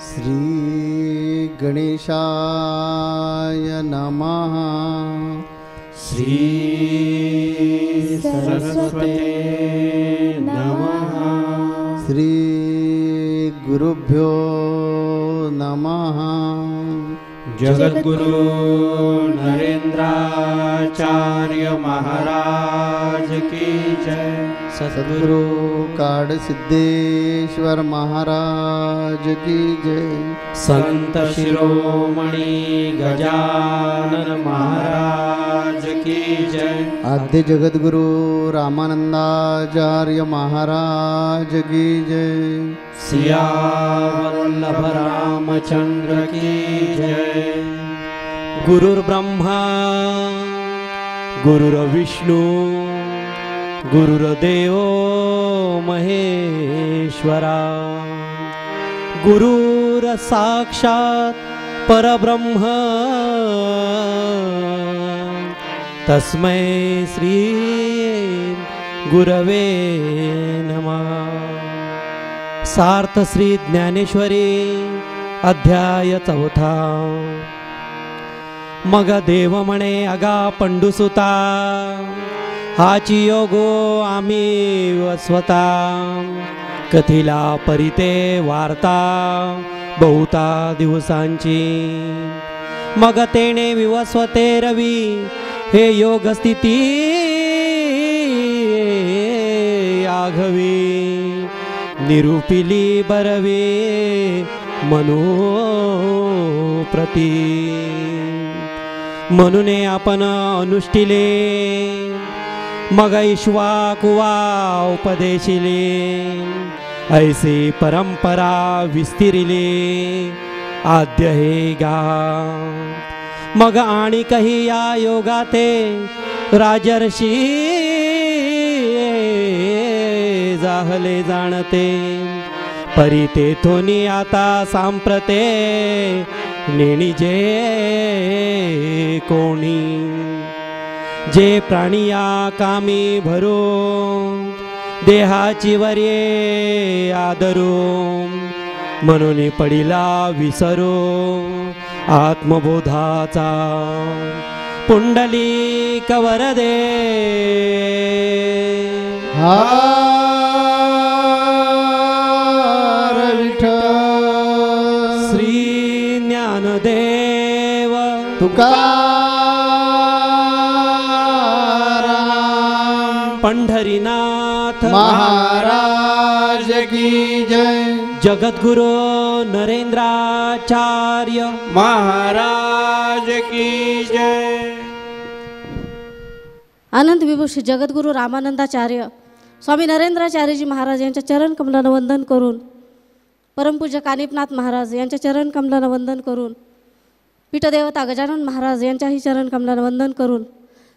श्री गणेशाय नमः। श्री सरस्वते नमः। श्री गुरुभ्यो नमः। जगद्गुरु नरेंद्राचार्य महाराज की जय। सद्गुरु काड सिद्धेश्वर महाराज की जय। संत शिरोमणि गजानन महाराज की जय। आद्य जगद्गुरु रामानंदाचार्य महाराज की जय। सियावर वल्लभ रामचंद्र की जय। गुरुर्ब्रह्मा गुरुर्विष्णु गुरुर्देव महेश्वरा। गुरुर्साक्षात् परब्रह्म तस्मै श्री गुरवे नमः। सार्थ श्री ज्ञानेश्वरी अध्याय 4। मग देव म्हणे अगा पंडुसुता, हाची योगो आम्ही वस्वता। कथिला परिते वार्ता बहुता दिवसांची। मग तेने विवस्वते रवी हे योग स्थिती आघवी। निरूपिली बरवे मनोप्रती। म्हणूने आपण अनुष्ठिले मग ईश्वा कुवा उपदेशिले। ऐसे परंपरा विस्तिरिले आद्य हे गा। मग आणि काही या योगाते राजर्षी जाहले जाणते। परी तेथोनी आता सांप्रते नेणी जे कोणी। जे प्राणिया कामी भरो देहाची वर्ये आदरो। म्हणून पडिला विसरो आत्मबोधाचा। पुंडलिक वरदे हर विठ्ठल। श्री ज्ञानदेव तुकाराम पंढरीनाथ महाराज की जय। जगद्गुरु नरेंद्राचार्य महाराज की जय। आनंद विभूषित जगद्गुरु रामानंदाचार्य स्वामी नरेंद्राचार्यजी महाराज यांच्या चरण कमलानं वंदन करून, परमपूज्य कानिपनाथ महाराज यांच्या चरण कमलानं वंदन करून, पीठदेवता गजानन महाराज यांच्याही चरण कमलानं वंदन करून,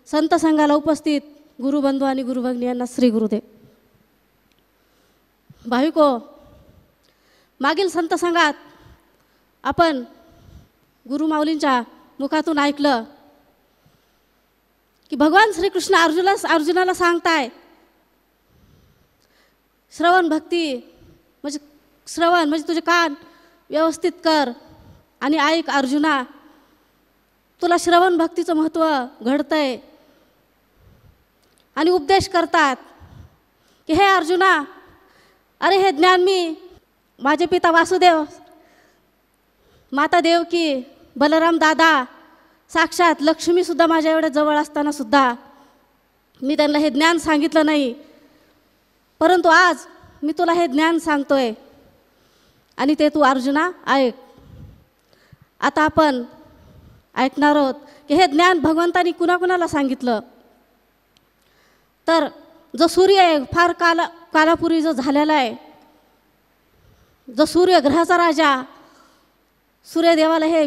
संत संघाला उपस्थित गुरुबंधू आणि गुरुभगिनी यांना श्री गुरुदेव। भाविको, मागील संत संघात आपण गुरुमाऊलींच्या मुखातून ऐकलं की भगवान श्रीकृष्ण अर्जुनाला सांगताय, श्रवण भक्ती म्हणजे श्रवण म्हणजे तुझे कान व्यवस्थित कर आणि ऐक अर्जुना, तुला श्रवण भक्तीचं महत्त्व घडतंय। आणि उपदेश करतात की हे अर्जुना, अरे हे ज्ञान मी माझे पिता वासुदेव, माता देवकी, बलराम दादा, साक्षात लक्ष्मीसुद्धा माझ्या एवढ्या जवळ असताना सुद्धा मी त्यांना हे ज्ञान सांगितलं नाही, परंतु आज मी तुला हे ज्ञान सांगतोय आणि ते तू अर्जुना ऐक। आता आपण ऐकणार आहोत की हे ज्ञान भगवंतानी कुणाकुणाला सांगितलं। तर जो सूर्य आहे फार कालापूर्वी जो झालेला आहे, जो सूर्य ग्रहाचा राजा सूर्यदेवाला हे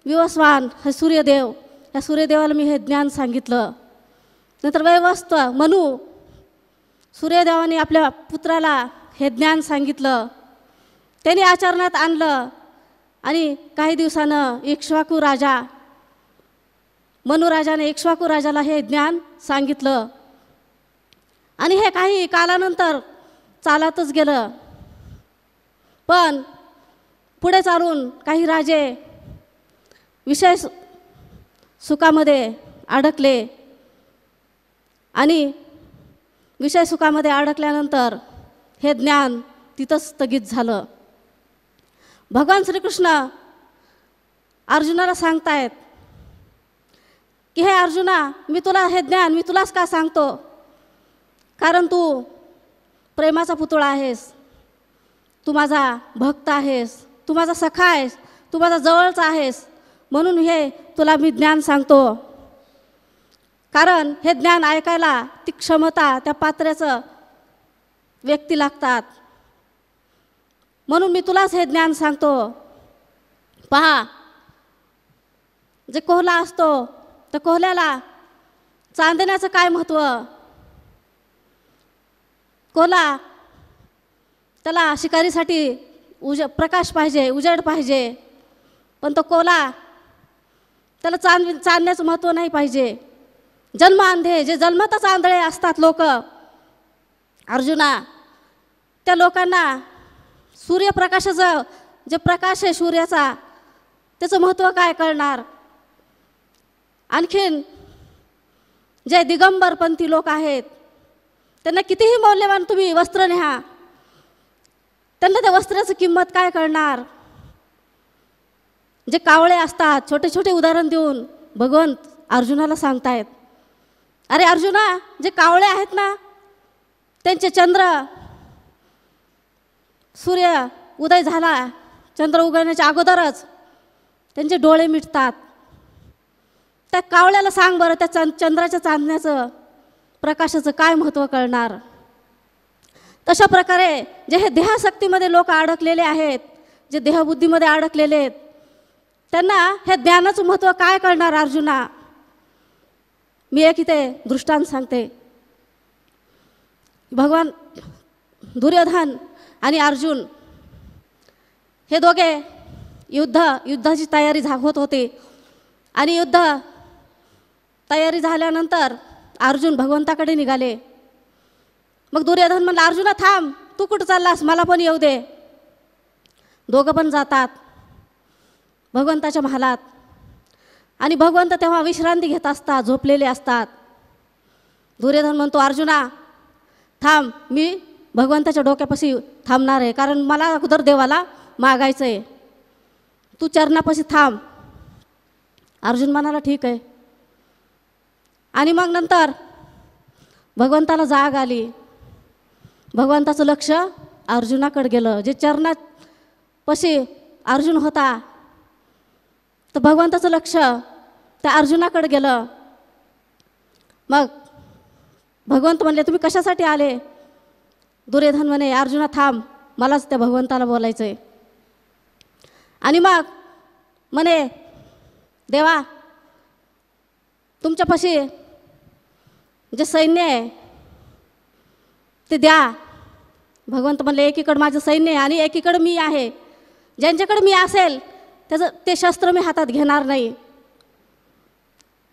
विवस्वान हे सूर्यदेव ह्या सूर्यदेवाला मी हे ज्ञान सांगितलं. नंतर वैवस्वत मनू सूर्यदेवाने आपल्या पुत्राला हे ज्ञान सांगितलं, त्यांनी आचरणात आणलं. आणि काही दिवसानं इक्ष्वाकू राजा मनू राजाने इक्ष्वाकू राजाला हे ज्ञान सांगितलं. आणि हे काही कालानंतर चालतच गेलं. पण पुढे चालून काही राजे विषय सुखामध्ये अडकले आणि विषय सुखामध्ये अडकल्यानंतर हे ज्ञान तिथंच स्थगित झालं. भगवान श्रीकृष्ण अर्जुनाला सांगतायत की हे अर्जुना, मी तुला हे ज्ञान मी तुलाच का सांगतो, कारण तू प्रेमाचा पुतळा आहेस, तू माझा भक्त आहेस, तू माझा सखा आहेस, तू माझा जवळचा आहेस, म्हणून हे तुला मी ज्ञान सांगतो. कारण हे ज्ञान ऐकायला ती क्षमता त्या पात्र्याचं व्यक्ती लागतात, म्हणून मी तुलाच हे ज्ञान सांगतो. पहा, जे कोल्हा असतो तर कोल्ह्याला चांदण्याचं काय महत्त्व. कोल्हा त्याला शिकारीसाठी प्रकाश पाहिजे, उजेड पाहिजे, पण तो कोल्हा त्याला चांदण्याचं महत्त्व नाही पाहिजे. जन्म अंधे, जे जन्मतच आंधळे असतात लोक, अर्जुना, त्या लोकांना सूर्यप्रकाशाचं जे प्रकाश आहे सूर्याचा, त्याचं महत्त्व काय कळणार. आणखीन जे दिगंबरपंथी लोक आहेत, त्यांना कितीही मौल्यवान तुम्ही वस्त्र न्या, त्यांना त्या वस्त्राची किंमत काय कळणार. जे कावळे असतात, छोटे छोटे उदाहरण देऊन भगवंत अर्जुनाला सांगतायत, अरे अर्जुना, जे कावळे आहेत ना, त्यांचे चंद्र, सूर्य उदय झाला, चंद्र उगवण्याच्या अगोदरच त्यांचे डोळे मिटतात. त्या कावळ्याला सांग बरं, त्या चंद्राच्या चांदण्याचं प्रकाशाचं काय महत्त्व कळणार. तशा प्रकारे जे हे देहाशक्तीमध्ये लोक अडकलेले आहेत, जे देहबुद्धीमध्ये अडकलेले आहेत, त्यांना हे ज्ञानाचं महत्त्व काय कळणार अर्जुना. मी एक इथे दृष्टांत सांगते. भगवान दुर्योधन आणि अर्जुन हे दोघे युद्धाची तयारी होत होती. आणि युद्ध तयारी झाल्यानंतर अर्जुन भगवंताकडे निघाले. मग दुर्योधन म्हणला, अर्जुना थांब, तू कुठं चाललास, मला पण येऊ दे. दोघं पण जातात भगवंताच्या महालात. आणि भगवंत तेव्हा विश्रांती घेत असतात, झोपलेले असतात. दुर्योधन म्हणतो, अर्जुना थांब, मी भगवंताच्या डोक्यापाशी थांबणार आहे, कारण मला अगोदर देवाला मागायचं आहे, तू चरणापाशी थांब. अर्जुन म्हणाला ठीक आहे. आणि मग नंतर भगवंताला जाग आली. भगवंताचं लक्ष अर्जुनाकडे गेलं. जे चरणापाशी अर्जुन होता, तर भगवंताचं लक्ष त्या अर्जुनाकडे गेलं. मग भगवंत म्हणले, तुम्ही कशासाठी आले. दुर्योधन म्हणे, अर्जुना थांब, मलाच त्या भगवंताला बोलायचं आहे. आणि मग म्हणे, देवा तुमच्यापाशी जे सैन्य आहे ते द्या. भगवंत म्हणले, एकीकडे माझं सैन्य आहे आणि एकीकडे मी आहे. ज्यांच्याकडे मी असेल त्याचं ते शस्त्र मी हातात घेणार नाही.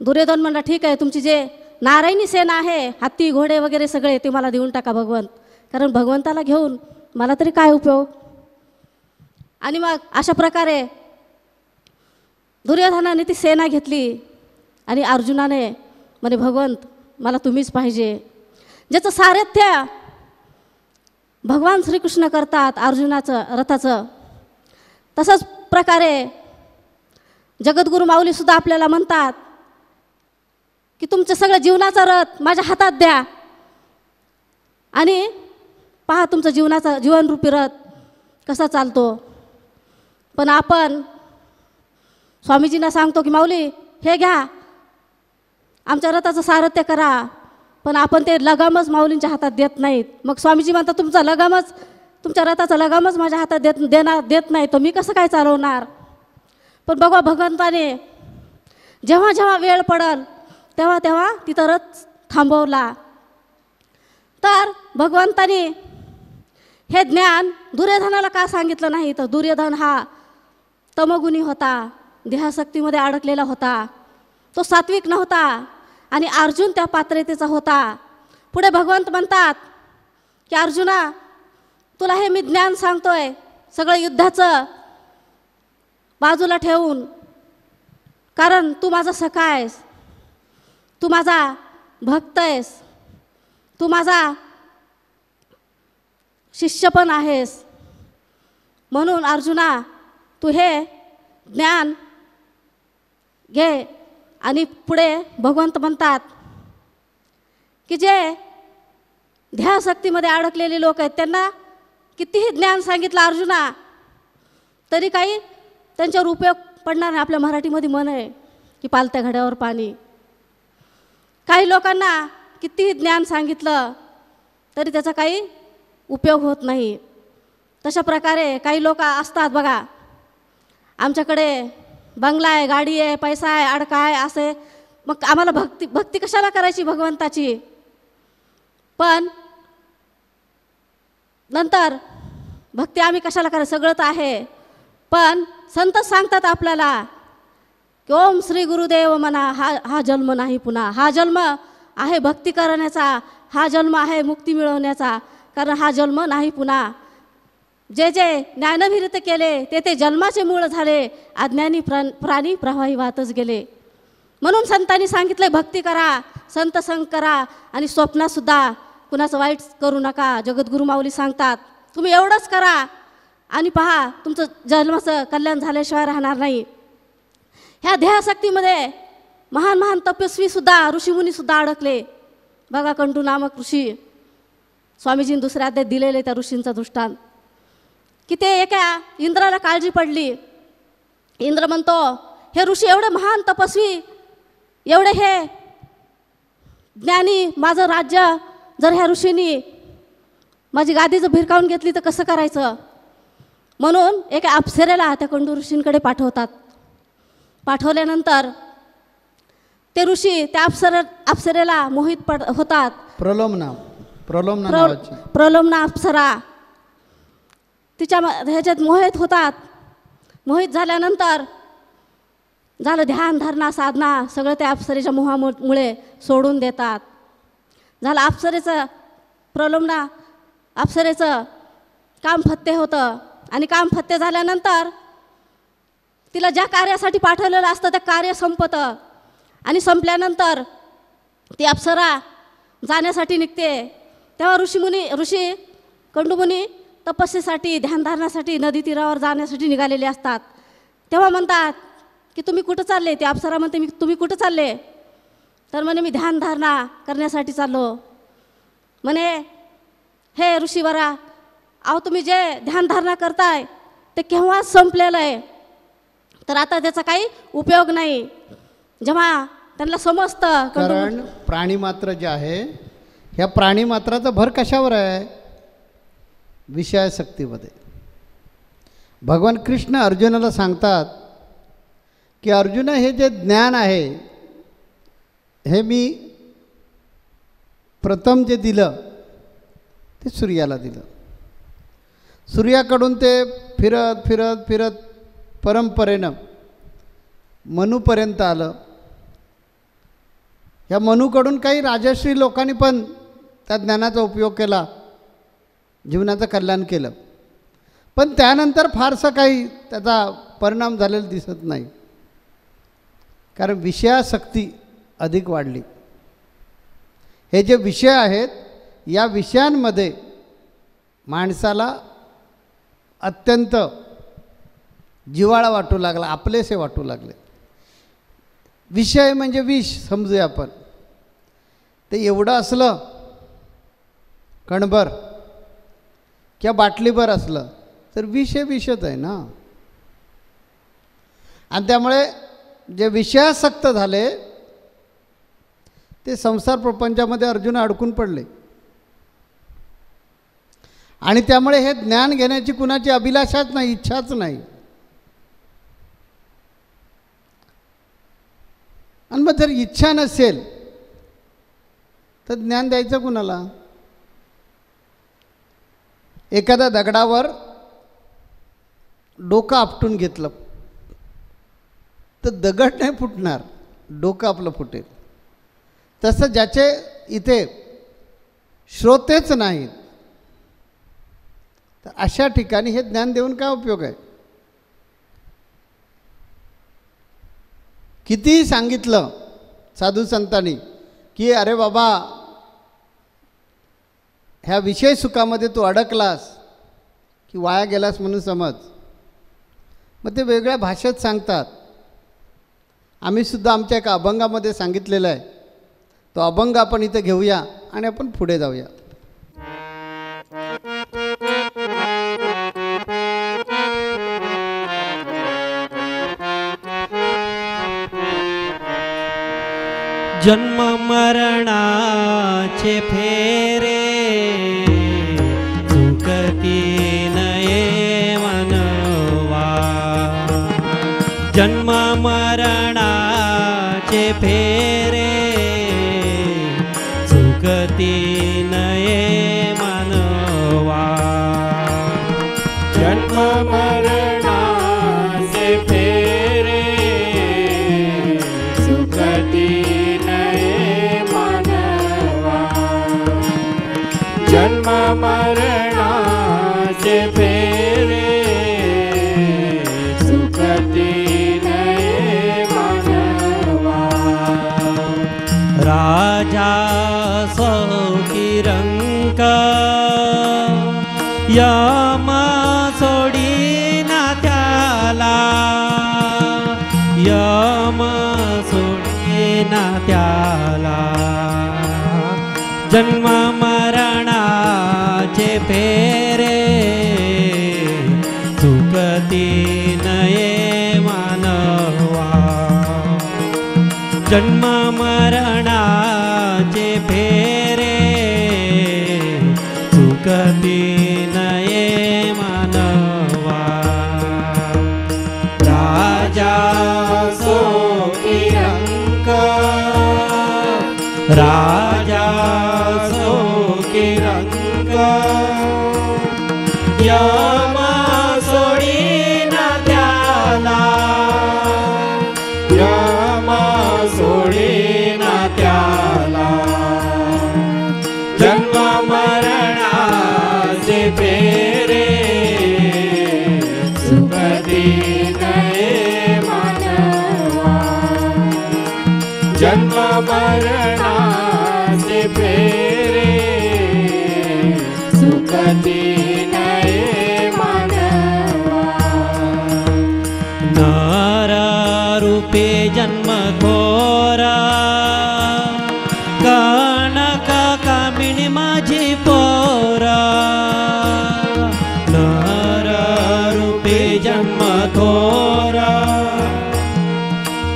दुर्योधन म्हणला, ठीक आहे, तुमची जे नारायणी सेना आहे, हत्ती घोडे वगैरे सगळे, ते मला देऊन टाका भगवंत, कारण भगवंताला घेऊन मला तरी काय उपयोग. आणि मग अशा प्रकारे दुर्योधनाने ती सेना घेतली. आणि अर्जुनाने म्हणे, भगवंत मला तुम्हीच पाहिजे. ज्याचं सारथ्य भगवान श्रीकृष्ण करतात अर्जुनाचं रथाचं, तसंच प्रकारे जगद्गुरू माऊलीसुद्धा आपल्याला म्हणतात की तुमचं सगळं जीवनाचा रथ माझ्या हातात द्या आणि पहा तुमचं जीवनरूपी रथ कसा चालतो. पण आपण स्वामीजींना सांगतो की माऊली हे घ्या, आमच्या रथाचं सारथ्य करा, पण आपण ते लगामच माऊलींच्या हातात देत नाहीत. मग स्वामीजी म्हणतात, तुमच्या रथाचा लगामच माझ्या हातात देत नाही, तर मी कसं काय चालवणार. पण बघा, भगवंताने जेव्हा जेव्हा वेळ पडल तेव्हा तेव्हा तिथं रथ थांबवला. तर भगवंतानी हे ज्ञान दुर्योधनाला का सांगितलं नाही? तर दुर्योधन हा तमगुणी होता, देहासक्तीमध्ये अडकलेला होता, तो सात्विक नव्हता आणि अर्जुन त्या पात्रतेचा होता. पुढे भगवंत म्हणतात की अर्जुना, तुला हे मी ज्ञान सांगतोय सगळं युद्धाचं बाजूला ठेवून, कारण तू माझा सखा आहेस, तू माझा भक्त आहेस, तू माझा शिष्य पण आहेस. म्हणून अर्जुना, तू हे ज्ञान घे. आणि पुढे भगवंत म्हणतात की जे ध्यासक्तीमध्ये अडकलेले लोक आहेत त्यांना कितीही ज्ञान सांगितलं अर्जुना तरी काही त्यांच्यावर उपयोग पडणार नाही. आपल्या मराठीमध्ये म्हण आहे की पालत्या घड्यावर पाणी. काही लोकांना कितीही ज्ञान सांगितलं तरी त्याचा काही उपयोग होत नाही. तशा प्रकारे काही लोक असतात बघा, आमच्याकडे बंगला आहे, गाडी आहे, पैसा आहे, अडका आहे असे, मग आम्हाला भक्ती कशाला करायची भगवंताची? पण नंतर भक्ती आम्ही कशाला करायची? सगळं तर आहे, पण संत सांगतात आपल्याला की ओम श्री गुरुदेव म्हणा, हा जन्म नाही पुन्हा. हा जन्म आहे भक्ती करण्याचा, हा जन्म आहे मुक्ती मिळवण्याचा, कारण हा जन्म नाही पुन्हा. जे जे ज्ञानविरत केले ते ते जन्माचे मूळ झाले, अज्ञानी प्राणी प्रवाही वाहतच गेले. म्हणून संतांनी सांगितले भक्ती करा, संत संग करा आणि स्वप्नातसुद्धा कुणाचं वाईट करू नका. जगद्गुरू माऊली सांगतात तुम्ही एवढंच करा आणि पहा तुमचं जन्माचं कल्याण झाल्याशिवाय राहणार नाही. ह्या ध्येयासक्तीमध्ये महान महान तपस्वीसुद्धा ऋषीमुनीसुद्धा अडकले. बघा कंटू नामक ऋषी, स्वामीजींनी दुसऱ्या अध्यायात दिलेले त्या ऋषींचा दृष्टांत की ते एका इंद्राला काळजी पडली. इंद्र म्हणतो हे ऋषी एवढे महान तपस्वी, एवढे हे ज्ञानी, माझं राज्य जर ह्या ऋषींनी माझी गादी जर भिरकावून घेतली तर कसं करायचं? म्हणून एका अप्सरेला त्या कंडू ऋषींकडे पाठवतात. पाठवल्यानंतर ते ऋषी त्या अप्सरेला मोहित होतात. प्रलोभना अप्सरा तिच्या ह्याच्यात मोहित होतात. मोहित झाल्यानंतर झालं ध्यान धारणा साधना सगळं त्या अप्सरेच्या मोहामुळे सोडून देतात. झालं प्रलोभना अप्सरेचं काम फत्ते होतं आणि काम फत्ते झाल्यानंतर तिला ज्या कार्यासाठी पाठवलेलं असतं ते कार्य संपतं आणि संपल्यानंतर ती अप्सरा जाण्यासाठी निघते. तेव्हा ऋषी कंडुमुनी तपस्येसाठी ध्यानधारणासाठी नदी तीरावर जाण्यासाठी निघालेले असतात. तेव्हा म्हणतात की तुम्ही कुठं चालले? ते अप्सरा म्हणते तुम्ही कुठं चालले? तर म्हणे मी ध्यानधारणा करण्यासाठी चाललो. म्हणे हे ऋषीवरा, अहो तुम्ही जे ध्यानधारणा करताय ते केव्हाच संपलेलं आहे, तर आता त्याचा काही उपयोग नाही. जेव्हा त्यांना समजतं, कारण प्राणीमात्र जे आहे ह्या प्राणीमात्राचा भर कशावर आहे? विषयासक्तीमध्ये. भगवान कृष्ण अर्जुनाला सांगतात की अर्जुन, हे जे ज्ञान आहे हे मी प्रथम जे दिलं ते सूर्याला दिलं. सूर्याकडून ते फिरत फिरत फिरत परंपरेनं मनूपर्यंत आलं. या मनूकडून काही राजश्री लोकांनी पण त्या ज्ञानाचा उपयोग केला, जीवनाचं कल्याण केलं, पण त्यानंतर फारसं काही त्याचा परिणाम झालेला दिसत नाही, कारण विषयासक्ती अधिक वाढली. हे जे विषय आहेत या विषयांमध्ये माणसाला अत्यंत जिव्हाळा वाटू लागला, आपलेसे वाटू लागले. विषय म्हणजे विष समजूया आपण. ते एवढं असलं कणभर किंवा बाटलीभर असलं तर विष हे विषच आहे ना. आणि त्यामुळे जे विषयासक्त झाले ते संसार प्रपंचामध्ये अर्जुन अडकून पडले. आणि त्यामुळे हे ज्ञान घेण्याची कुणाची अभिलाषाच नाही, इच्छाच नाही. आणि मग जर इच्छा नसेल तर ज्ञान द्यायचं कुणाला? एखाद्या दगडावर डोकं आपटून घेतलं तर दगड नाही फुटणार, डोकं आपलं फुटेल. तसं ज्याचे इथे श्रोतेच नाहीत तर अशा ठिकाणी हे ज्ञान देऊन काय उपयोग आहे? कितीही सांगितलं साधू संतांनी की अरे बाबा ह्या विषय सुखामध्ये तू अडकलास की वाया गेलास म्हणून समज, मग ते वेगळ्या भाषेत सांगतात. आम्हीसुद्धा आमच्या एका अभंगामध्ये सांगितलेलं आहे. तो अभंग आपण इथे घेऊया आणि आपण पुढे जाऊया. जन्म मरणाचे फेरे चुकती नये मनवा. जन्म मरणाचे फेरे चुकती नये मनवा. जन्म मरणाचे फेरे सुखती नये मानवा. जन्म मरणाचे फेरे सुखती नये मानवा. राजा सोकिरंक यम सोडीना त्याला. यम सोडीना त्याला. जन्म मरणाचे फेरे चुकती नये मानवा. जन्म मरणाचे फेरे चुकती नये मानवा. राजा सोकिरंक राजा सोकिरंक यम सोडीना त्याला. यम सोडीना त्याला. जन्म मरणाचे फेरे सुखती नये मानवा. जन्म मरणाचे फेरे सुखती नये मानवा. नर रूपे जन्म थोरा कनक कामिणी माझी पोरा. नर रूपे जन्म थोरा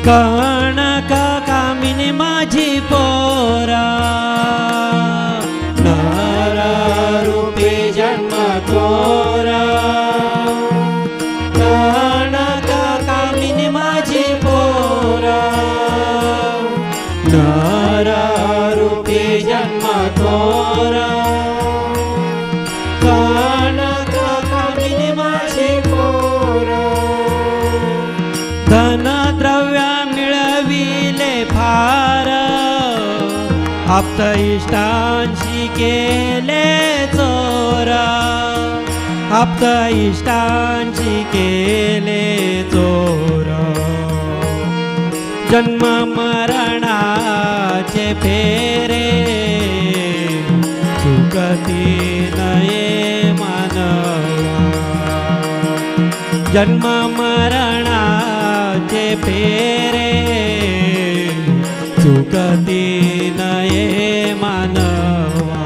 कनक कामिनी माझी पोरा. नर रूपी जन्म थोरा कनक कामिनी माझी पोरा. नर रूपी जन्म थोरा कनक कामिनी माझी पोरा. धन द्रव्य मिळविले फार आप्त इष्टांशी केले चोरा. आप्त इष्टांशी केले चोरा. जन्म मरणाचे फेरे चुकती नये मानवा. जन्म मरणाचे फेरे चुकती नये मानवा.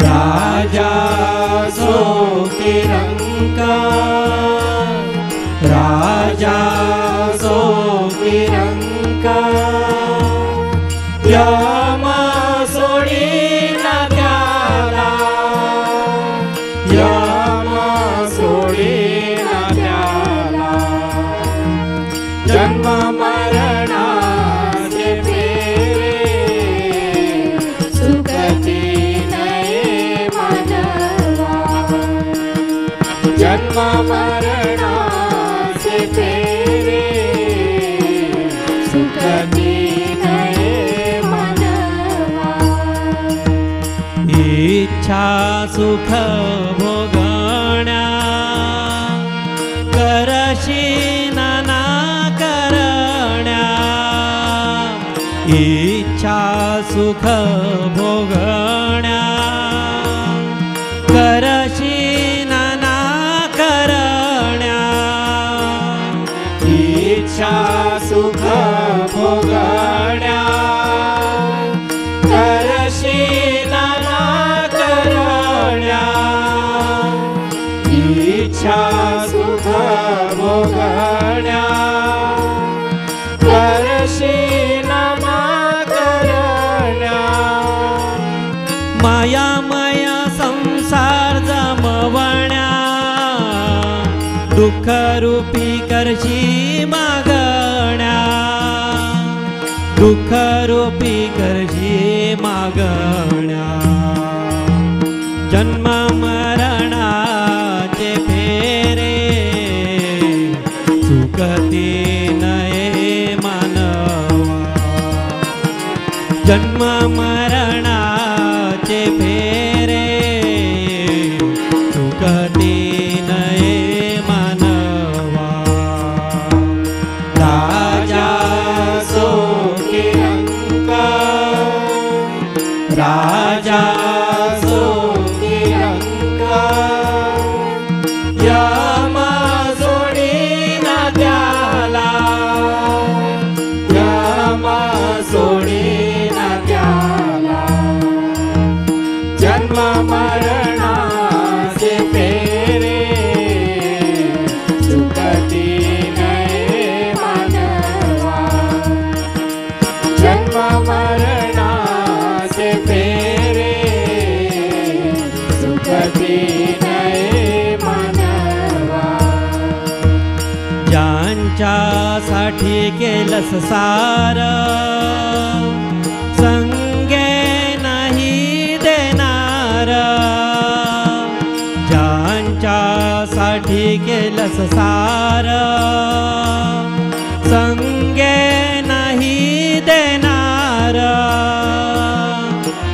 राजा सोकिरंक राजा सोकिरंक यम सोडीना त्याला. यम सोडीना त्याला. जन्म मरण सुखती नये मानवा. इच्छा सुख भोगण्या करशी नाना करण्या. इच्छा सुख भोगण्या करशी नाना करण्या. इच्छा सुख भोगण्या करशी नाना करण्या. इच्छा सुख भोगण्या करशी नाना करण्या. मायामय संसार जमवण्या दुःख रूपी करशी मागण्या. दुःख रूपी करशी मागण्या. जन्म मरणाचे फेरे चुकती नये मानवा. जन्म मरणाचे फेरे चुकती नये मानवा. राजा सो किरंक राजा सो किरंक यम सोडीना त्याला. यम सोडीना त्याला. जन्म मरणाचे फेरे चुकती नये मानवा. जन्म मरणाचे फेरे चुकती नये मानवा. ज्यांच्यासाठी केलंस सार संगे नाही देणार. ज्यांच्यासाठी केलंस सार संगे नाही देणार.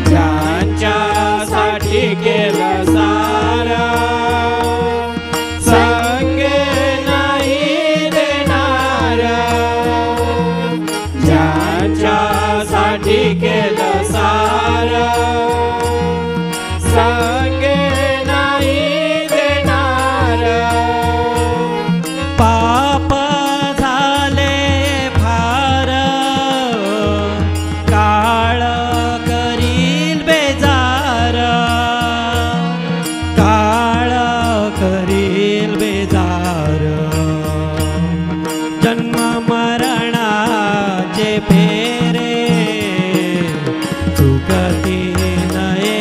ज्यांच्यासाठी केलं सारा संगे नाही देणार. ज्यांच्यासाठी केलं सारा संगे नाही देणार. पाप झाले फार काळ करील बेजार. काळ करील बेजार. जन्म मरणाचे फेरे चुकती नये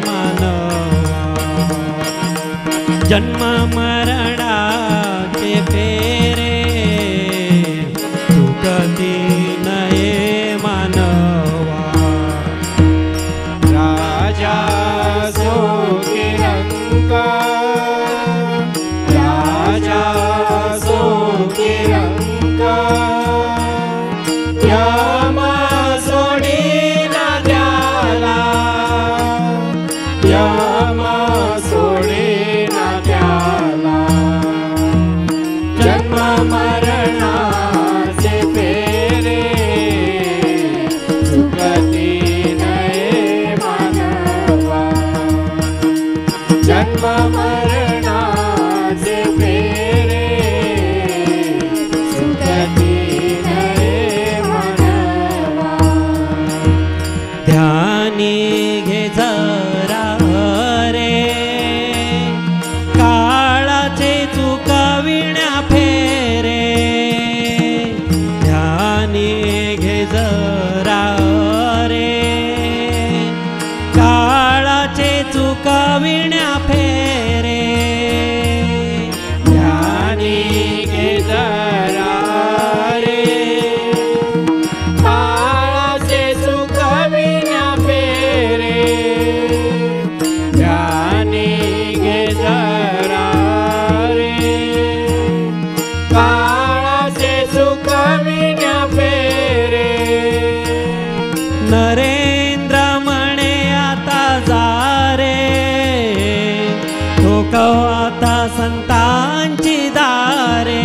मानवा. जन्म मरणाचे फेरे चुकती नये मानवा. राजा सो किरंक राजा सो किरंक यम सोडीना त्याला. यम सोडीना त्याला. जन्म मरणाचे फेरे चुकती नये मानवा. जन्म मरणाचे फेरे चुकती नये मानवा. ध्यानी घे जरा रे काळाचे चुकाविण्या फेरे. ध्यानी घे जरा रे काळाचे चुकाविण्या फेरे. ध्यानी घे जरा रे काळाचे चुकविण्या फेरे. ध्यानी घे जरा रे काळाचे चुकविण्या फेरे. नरेंद्र म्हणे आता जा रे, ठोकव आता संतांची दारे,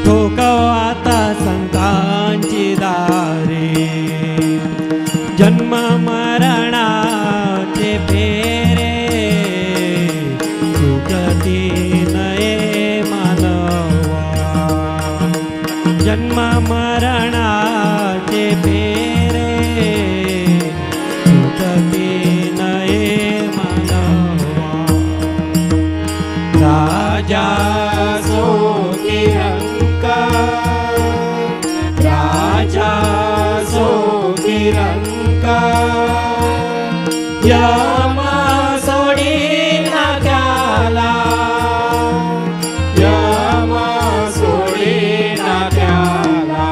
ठोकव आता संतांची दारे. जन्म मरणाचे फेरे चुकती नये मानवा, जन्म मरणाचे फेरे चुकती नये मानवा. राजा सो निरंकार, राजा सो निरंकार, यम सोडीना त्याला, यम सोडीना त्याला.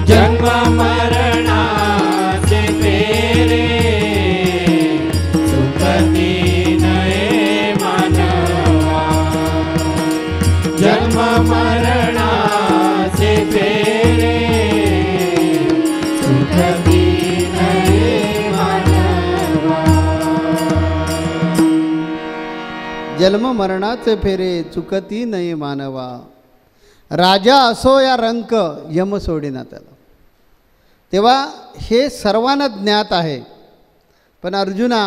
जन्म मरणाचे फेरे चुकती नये मानवा, जन्म मरणाचे फेरे चुकती नये मानवा. जन्म मरणाचे फेरे चुकती नये मानवा. राजा असो या रंक यम सोडेना त्याला. तेव्हा हे सर्वांना ज्ञात आहे, पण अर्जुना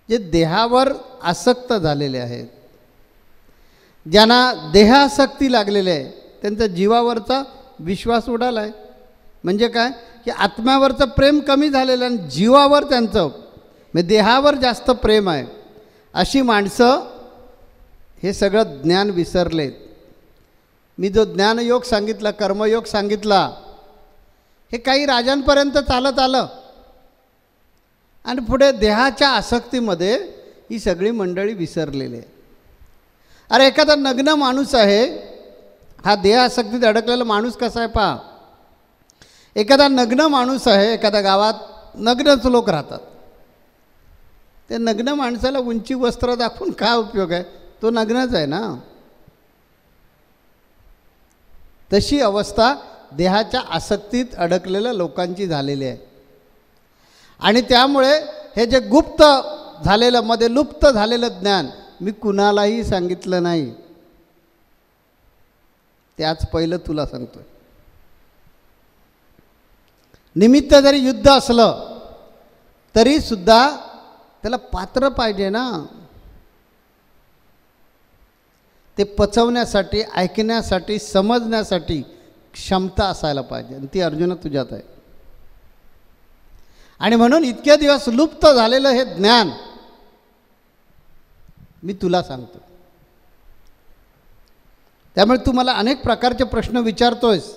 जे देहावर आसक्त झालेले आहेत, ज्यांना देहासक्ती लागलेली आहे, त्यांचा जीवावरचा विश्वास उडाला आहे. म्हणजे काय की आत्म्यावरचं प्रेम कमी झालेलं आहे आणि जीवावर त्यांचं म्हणजे देहावर जास्त प्रेम आहे. अशी माणसं हे सगळं ज्ञान विसरलेत. मी जो ज्ञानयोग सांगितला, कर्मयोग सांगितला, हे काही राजांपर्यंत चालत आलं आणि पुढे देहाच्या आसक्तीमध्ये ही सगळी मंडळी विसरलेली आहे. अरे एखादा नग्न माणूस आहे, हा देहासक्तीत अडकलेला माणूस कसा आहे पहा. एखादा नग्न माणूस आहे, एखाद्या गावात नग्नच लोक राहतात. त्या नग्न माणसाला उंची वस्त्र दाखवून काय उपयोग आहे, तो नग्नच आहे ना. तशी अवस्था देहाच्या आसक्तीत अडकलेल्या लोकांची झालेली आहे. आणि त्यामुळे हे जे गुप्त झालेलं, मध्ये लुप्त झालेलं ज्ञान मी कुणालाही सांगितलं नाही. ते आज पहिलं तुला सांगतोय. निमित्त जरी युद्ध असलं तरीसुद्धा त्याला पात्र पाहिजे ना. ते पचवण्यासाठी, ऐकण्यासाठी, समजण्यासाठी क्षमता असायला पाहिजे, आणि ती अर्जुना तुझ्यात आहे. आणि म्हणून इतके दिवस लुप्त झालेलं हे ज्ञान मी तुला सांगतो. त्यामुळे तू मला अनेक प्रकारचे प्रश्न विचारतोयस,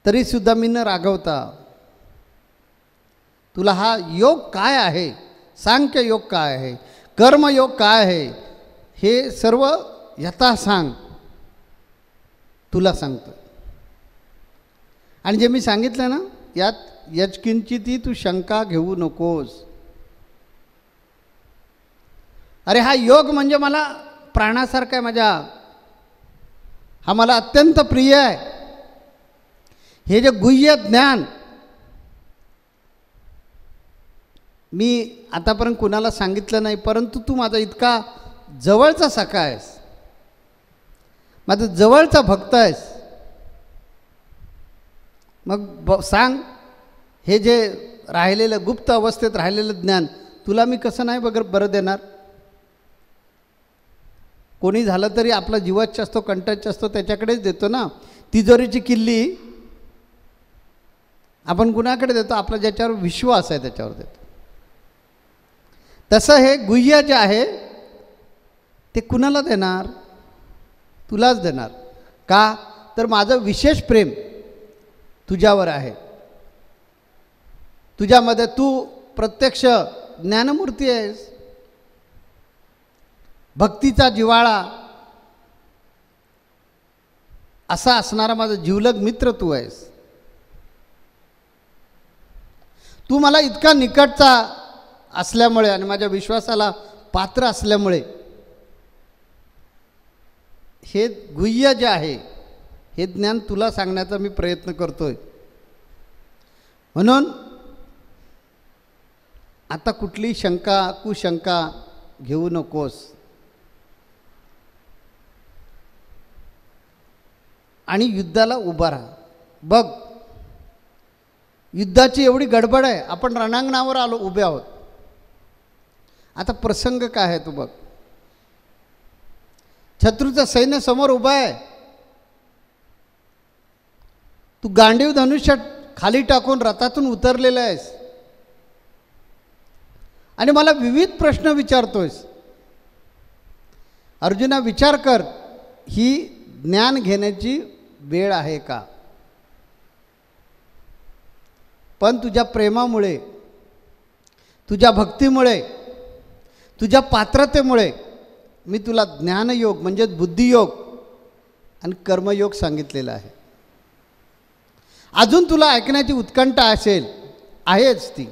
तरीसुद्धा मी न रागवता तुला हा योग काय आहे, सांख्य योग काय आहे, कर्मयोग काय आहे, हे सर्व यथा सांग तुला सांगतो. आणि जे मी सांगितलं ना, यात यचकिंचिती तू शंका घेऊ नकोस. अरे हा योग म्हणजे मला प्राणासारखा आहे माझ्या, हा मला अत्यंत प्रिय आहे. हे जे गुह्य ज्ञान मी आतापर्यंत कुणाला सांगितलं नाही, परंतु तू माझा इतका जवळचा सखा आहेस, माझा जवळचा भक्त आहेस. मग सांग, हे जे राहिलेलं गुप्त अवस्थेत राहिलेलं ज्ञान तुला मी कसं नाही बरं देणार. कोणी झालं तरी आपला जीवाच असतो, कंटच असतो, त्याच्याकडेच देतो ना. तिजोरीची किल्ली आपण कुणाकडे देतो, आपला ज्याच्यावर विश्वास आहे त्याच्यावर देतो. तसं हे गुह्य जे आहे ते कुणाला देणार, तुलाच देणार. का तर माझं विशेष प्रेम तुझ्यावर आहे. तुझ्यामध्ये तू प्रत्यक्ष ज्ञानमूर्ती आहेस, भक्तीचा जिव्हाळा असा असणारा माझा जीवलग मित्र तू आहेस. तू मला इतका निकटचा असल्यामुळे आणि माझ्या विश्वासाला पात्र असल्यामुळे हे गुह्य जे आहे हे ज्ञान तुला सांगण्याचा मी प्रयत्न करतोय. म्हणून आता कुठली शंका कुशंका घेऊ नकोस. आणि युद्धाला उभा राहा. बघ, युद्धाची एवढी गडबड आहे, आपण रणांगणावर उभे आहोत. आता प्रसंग काय आहे तू बघ. शत्रूचं सैन्य समोर उभा आहे. तू गांडीव धनुष्य खाली टाकून रथातून उतरलेला आहेस आणि मला विविध प्रश्न विचारतोयस. अर्जुना, विचार कर, ही ज्ञान घेण्याची वेळ आहे का? पण तुझ्या प्रेमामुळे, तुझ्या भक्तीमुळे, तुझ्या पात्रतेमुळे मी तुला ज्ञानयोग म्हणजे बुद्धियोग आणि कर्मयोग सांगितलेला आहे. अजून तुला ऐकण्याची उत्कंठा असेल, आहेच ती,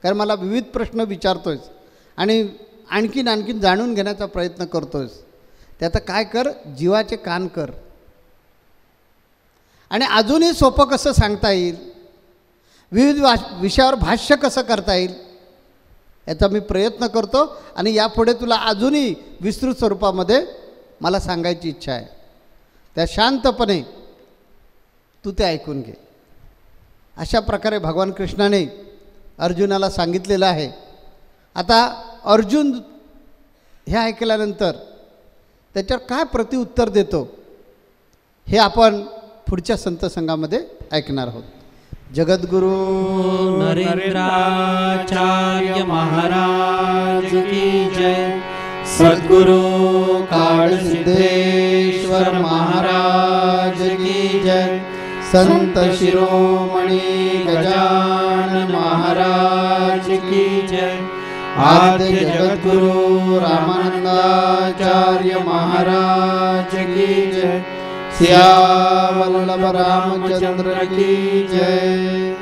कारण मला विविध प्रश्न विचारतोयस आणि आणखीन जाणून घेण्याचा प्रयत्न करतोयस. त्याचं काय कर, जीवाचे कान कर. आणि अजूनही सोपं कसं सांगता येईल, विविध विषयावर भाष्य कसं करता येईल याचा मी प्रयत्न करतो. आणि यापुढे तुला अजूनही विस्तृत स्वरूपामध्ये मला सांगायची इच्छा आहे. त्या शांतपणे तू ते ऐकून घे. अशा प्रकारे भगवान कृष्णाने अर्जुनाला सांगितलेलं आहे. आता अर्जुन हे ऐकल्यानंतर त्याच्यावर काय प्रत्युत्तर देतो हे आपण पुढच्या संत संघामध्ये ऐकणार आहोत. जगद्गुरु नरेंद्राचार्य महाराज की जय. सद्गुरु काळसिद्धेश्वर महाराज की जय. संत शिरोमणी गजानन महाराज की जय. आद्य जगद्गुरु रामानंदाचार्य महाराज की जय. सियावल्लभ रामचंद्र की जय.